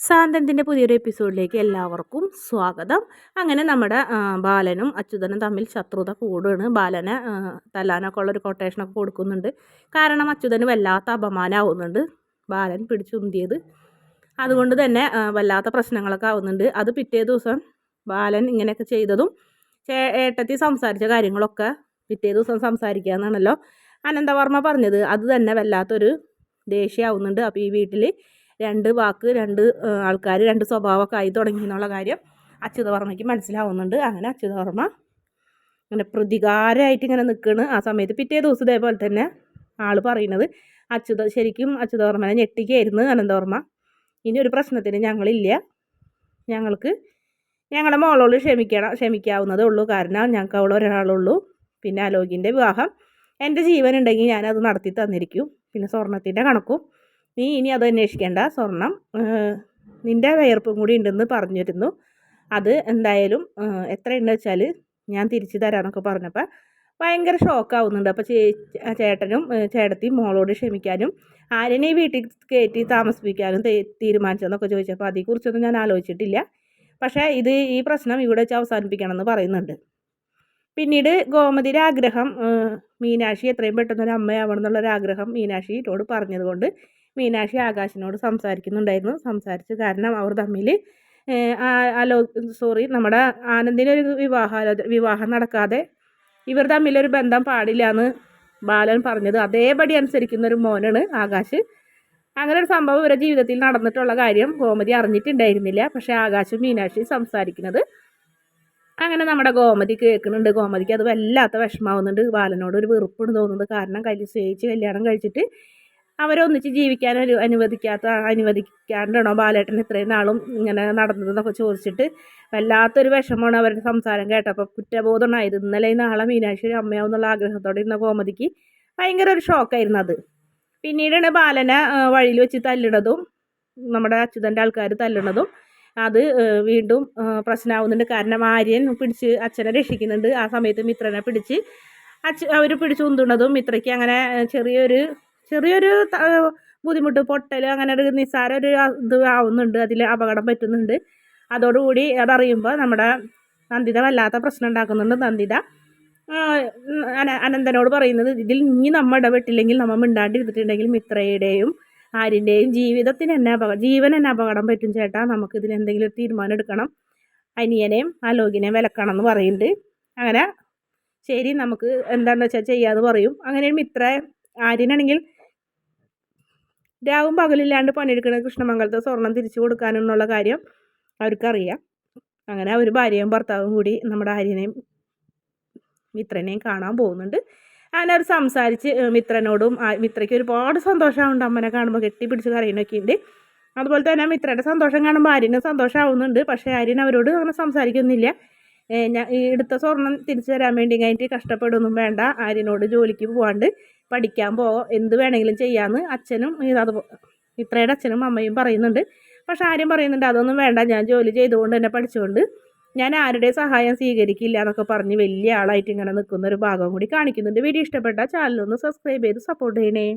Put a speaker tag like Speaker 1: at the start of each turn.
Speaker 1: സാന്തനത്തിൻ്റെ പുതിയൊരു എപ്പിസോഡിലേക്ക് എല്ലാവർക്കും സ്വാഗതം. അങ്ങനെ നമ്മുടെ ബാലനും അച്യുതനും തമ്മിൽ ശത്രുത കൂടുകയാണ്. ബാലനെ തല്ലാനൊക്കെ ഉള്ളൊരു കൊട്ടേഷനൊക്കെ കൊടുക്കുന്നുണ്ട്. കാരണം അച്യുതന് വല്ലാത്ത അപമാനമാവുന്നുണ്ട് ബാലൻ പിടിച്ചുന്തിയത്. അതുകൊണ്ട് തന്നെ വല്ലാത്ത പ്രശ്നങ്ങളൊക്കെ ആവുന്നുണ്ട്. അത് പിറ്റേ ദിവസം ബാലൻ ഇങ്ങനെയൊക്കെ ചെയ്തതും ഏട്ടത്തി സംസാരിച്ച കാര്യങ്ങളൊക്കെ പിറ്റേ ദിവസം സംസാരിക്കുക എന്നാണല്ലോ അനന്തവർമ്മ പറഞ്ഞത്. അത് തന്നെ വല്ലാത്തൊരു ദേഷ്യമാവുന്നുണ്ട്. അപ്പോൾ ഈ വീട്ടിൽ രണ്ട് വാക്ക്, രണ്ട് ആൾക്കാർ, രണ്ട് സ്വഭാവമൊക്കെ ആയി തുടങ്ങി എന്നുള്ള കാര്യം അച്യുതവർമ്മയ്ക്ക് മനസ്സിലാവുന്നുണ്ട്. അങ്ങനെ അച്യുതവർമ്മ ഇങ്ങനെ പ്രതികാരമായിട്ട് ഇങ്ങനെ നിൽക്കുകയാണ്. ആ സമയത്ത് പിറ്റേ ദിവസം ഇതേപോലെ തന്നെ ആൾ പറയുന്നത് ശരിക്കും അച്യുതവർമ്മനെ ഞെട്ടിക്കുകയായിരുന്നു അനന്തവർമ്മ. ഇനി ഒരു പ്രശ്നത്തിന് ഞങ്ങളില്ല, ഞങ്ങൾക്ക് ഞങ്ങളുടെ മോളോട് ക്ഷമിക്കാവുന്നതേ ഉള്ളൂ. കാരണം ഞങ്ങൾക്ക് അവൾ ഒരാളുള്ളൂ. പിന്നെ അലോകിൻ്റെ വിവാഹം എൻ്റെ ജീവൻ ഉണ്ടെങ്കിൽ ഞാനത് നടത്തി തന്നിരിക്കും. പിന്നെ സ്വർണത്തിൻ്റെ കണക്കും നീ ഇനി അത് അന്വേഷിക്കേണ്ട. സ്വർണം നിൻ്റെ വിയർപ്പും കൂടി ഉണ്ടെന്ന് പറഞ്ഞിരുന്നു. അത് എന്തായാലും എത്രയുണ്ടെന്ന് വെച്ചാൽ ഞാൻ തിരിച്ചു തരാമെന്നൊക്കെ പറഞ്ഞപ്പോൾ ഭയങ്കര ഷോക്കാവുന്നുണ്ട്. അപ്പോൾ ചേട്ടനും ചേട്ടത്തിയും മോളോട് ക്ഷമിക്കാനും ആര്യനെ ഈ വീട്ടിൽ കയറ്റി താമസിപ്പിക്കാനും തീരുമാനിച്ചതെന്നൊക്കെ ചോദിച്ചപ്പോൾ അതേക്കുറിച്ചൊന്നും ഞാൻ ആലോചിച്ചിട്ടില്ല. പക്ഷേ ഈ പ്രശ്നം ഇവിടെ വെച്ച് അവസാനിപ്പിക്കണം എന്ന് പറയുന്നുണ്ട്. പിന്നീട് ഗോമതിയുടെ ആഗ്രഹം മീനാക്ഷി എത്രയും പെട്ടെന്നൊരു അമ്മയാവണം എന്നുള്ളൊരാഗ്രഹം മീനാക്ഷിയോട് പറഞ്ഞതുകൊണ്ട് മീനാക്ഷി ആകാശിനോട് സംസാരിക്കുന്നുണ്ടായിരുന്നു. കാരണം അവർ തമ്മിൽ നമ്മുടെ ആനന്ദിനൊരു വിവാഹം നടക്കാതെ ഇവർ തമ്മിലൊരു ബന്ധം പാടില്ല എന്ന് ബാലൻ പറഞ്ഞത് അതേപടി അനുസരിക്കുന്നൊരു മോനാണ് ആകാശ്. അങ്ങനെ ഒരു സംഭവം ഇവരുടെ ജീവിതത്തിൽ നടന്നിട്ടുള്ള കാര്യം ഗോമതി അറിഞ്ഞിട്ടുണ്ടായിരുന്നില്ല. പക്ഷേ ആകാശും മീനാക്ഷി സംസാരിക്കുന്നത് അങ്ങനെ നമ്മുടെ ഗോമതി കേൾക്കുന്നുണ്ട്. ഗോമതിക്ക് അത് വല്ലാത്ത വിഷമാവുന്നുണ്ട്. ബാലനോട് ഒരു വെറുപ്പാണ് തോന്നുന്നത്. കാരണം സ്നേഹിച്ച് കല്യാണം കഴിച്ചിട്ട് അവരൊന്നിച്ച് ജീവിക്കാൻ അനുവദിക്കാണ്ടാണോ ബാലേട്ടൻ ഇത്രയും നാളും ഇങ്ങനെ നടന്നതെന്നൊക്കെ ചോദിച്ചിട്ട് വല്ലാത്തൊരു വിഷമമാണ് അവരുടെ സംസാരം കേട്ടപ്പോൾ. കുറ്റബോധമായത്. ഇന്നലെ നാളെ മീനാക്ഷി അമ്മയാവും എന്നുള്ള ആഗ്രഹത്തോടെ ഇരുന്ന ഗോമതിക്ക് ഭയങ്കര ഒരു ഷോക്കായിരുന്നു അത്. പിന്നീടാണ് ബാലനെ വഴിയിൽ വെച്ച് തല്ലുന്നതും നമ്മുടെ അച്യുതൻ്റെ ആൾക്കാർ തല്ലുന്നതും അത് വീണ്ടും പ്രശ്നമാവുന്നുണ്ട്. കാരണം ആര്യൻ പിടിച്ച് അച്ഛനെ രക്ഷിക്കുന്നുണ്ട്. ആ സമയത്ത് മിത്രനെ പിടിച്ച് അവർ പിടിച്ച് ഉന്തുന്നതും മിത്രയ്ക്ക് അങ്ങനെ ചെറിയൊരു ബുദ്ധിമുട്ട്, പൊട്ടൽ, അങ്ങനെ ഒരു നിസ്സാര ഒരു ഇത് ആവുന്നുണ്ട്. അതിൽ അപകടം പറ്റുന്നുണ്ട്. അതോടുകൂടി അതറിയുമ്പോൾ നമ്മുടെ നന്ദിത വല്ലാത്ത പ്രശ്നം ഉണ്ടാക്കുന്നുണ്ട്. നന്ദിത അനന്തനോട് പറയുന്നത് ഇതിൽ ഇനി നമ്മൾ ഇടപെട്ടില്ലെങ്കിൽ നമ്മൾ മിണ്ടാണ്ടിരുന്നിട്ടുണ്ടെങ്കിൽ മിത്രയുടെയും ആര്യൻ്റെയും ജീവൻ തന്നെ അപകടം പറ്റും ചേട്ടാ. നമുക്കിതിൽ എന്തെങ്കിലും ഒരു തീരുമാനം എടുക്കണം. അനിയനെയും അലോകിനെയും വിലക്കണം എന്ന് പറയുന്നുണ്ട്. അങ്ങനെ ശരി നമുക്ക് എന്താണെന്ന് വെച്ചാൽ ചെയ്യാമെന്ന് പറയും. അങ്ങനെ മിത്ര ആര്യനാണെങ്കിൽ രാവും പകലില്ലാണ്ട് പണിയെടുക്കുന്ന കൃഷ്ണമംഗലത്തെ സ്വർണം തിരിച്ചു കൊടുക്കാനെന്നുള്ള കാര്യം അവർക്കറിയാം. അങ്ങനെ അവർ ഭാര്യയും ഭർത്താവും കൂടി നമ്മുടെ ആര്യനെയും മിത്രനെയും കാണാൻ പോകുന്നുണ്ട്. അങ്ങനെ അവർ സംസാരിച്ച് മിത്രയ്ക്ക് ഒരുപാട് സന്തോഷമാവുന്നുണ്ട്. അമ്മനെ കാണുമ്പോൾ കെട്ടിപ്പിടിച്ച് കരയണൊക്കെ ഉണ്ട്. അതുപോലെ തന്നെ മിത്രയുടെ സന്തോഷം കാണുമ്പോൾ ആര്യന് സന്തോഷമാവുന്നുണ്ട്. പക്ഷേ ആര്യൻ അവരോട് അങ്ങനെ സംസാരിക്കുന്നില്ല. എടുത്ത സ്വർണം തിരിച്ചു തരാൻ വേണ്ടി കഴിഞ്ഞിട്ട് കഷ്ടപ്പെടുകയൊന്നും വേണ്ട. ആര്യനോട് ജോലിക്ക് പോകാണ്ട് പഠിക്കാൻ എന്ത് വേണമെങ്കിലും ചെയ്യാമെന്ന് അച്ഛനും മിത്രയുടെ അച്ഛനും അമ്മയും പറയുന്നുണ്ട്. പക്ഷെ ആര്യം പറയുന്നുണ്ട് അതൊന്നും വേണ്ട, ഞാൻ ജോലി ചെയ്തുകൊണ്ട് തന്നെ പഠിച്ചുകൊണ്ട് ഞാൻ ആരുടെ സഹായം സ്വീകരിക്കില്ല എന്നൊക്കെ പറഞ്ഞ് വലിയ ആളായിട്ട് ഇങ്ങനെ നിൽക്കുന്ന ഒരു ഭാഗം കൂടി കാണിക്കുന്നുണ്ട്. വീഡിയോ ഇഷ്ടപ്പെട്ടാൽ ചാനലൊന്ന് സബ്സ്ക്രൈബ് ചെയ്ത് സപ്പോർട്ട് ചെയ്യണേ.